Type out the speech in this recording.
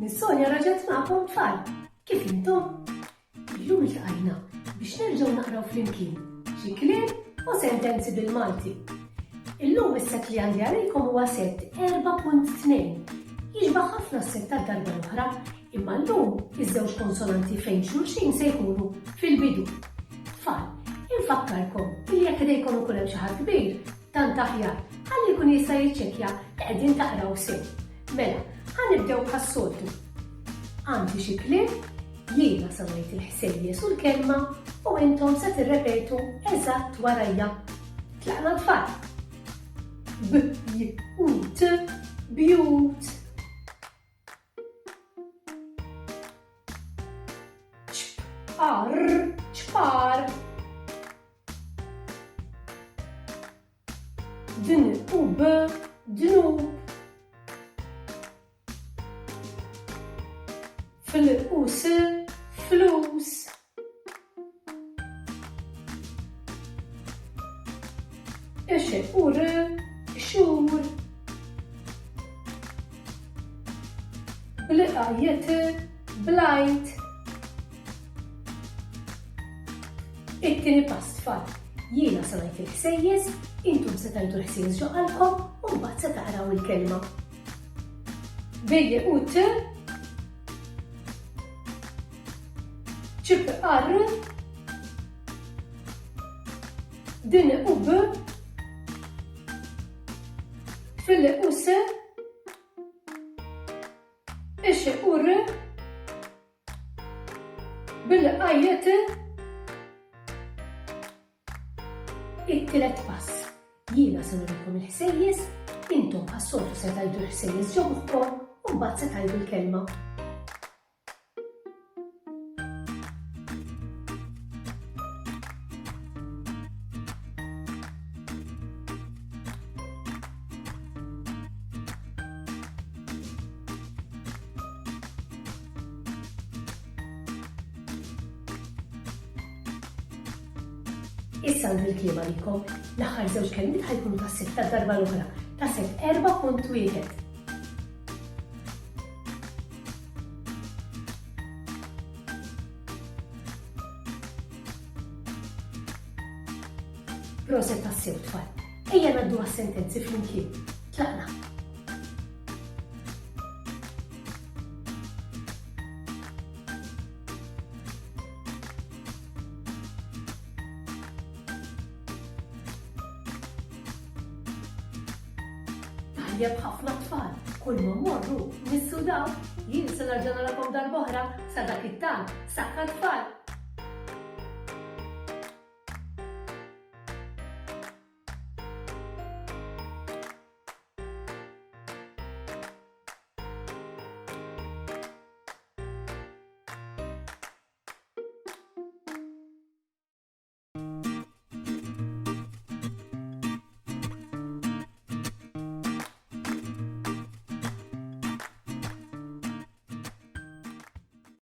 Nis-Sonja raġgħet magħkom tfal. Kif intom? Illum iltqajna biex nerġgħu naqraw flimkien xi kliem u sentenzi bil-Malti. Illum is-sett li għandi għalikom huwa Sett 4.2. Jiġbaħ ħafna s-sett tad-darba l-oħra, imma llum iż-żewġ konsonanti fejn xulxin se jkunu fil-bidu. Tfal, infakkarkom li jekk idejkom ikun hemm xi ħadd kbir, tant aħjar ħalli jkun jista' jiċċekkja li qegħdin taqraw sew. Mela, ħanibdew bħas-soltu. Għandi xi kliem li jiena se ngħid il-ħsejjes u l-kelma u intom se tirrepetu eżatt warajja. Tlaqna tfal. B-j-u-t, bjut. ċpar, ċpar. Dn u b, dnub. Fl u s, flus. Ix u r, xhur. Bl-qajet, blajt. It-tieni pass tfal. Jiena se ngħid il-ħsejjes, intom se tgħidu l-ħsejjes ġoqalkom u mbagħad se taqraw il-kelma. Bejje u t, ċipqar, din u b, fil u s, ix u r, bil-qajet. It-tielet pass. Jiena se nurikom il-ħsejjes, intom għas-soltu se tgħidu l-ħsejjes ġo moħħkom u mbagħad se tgħidu l-kelma. Issa għandi l-kliem għalikom, l-aħħar żewġ kelmiet ħajkunu ta' Sett tad-darba l-oħra, ta' Sett 4.1. Proset tas-sew tfal. Ejja ngħaddu għas-sentenzi flimkien. Tlaqna. Tajjeb ħafna tfal, kull ma mmorru nissudaw, jien se nerġa' narakom darb'oħra sa dak it-tant, sakka tfal.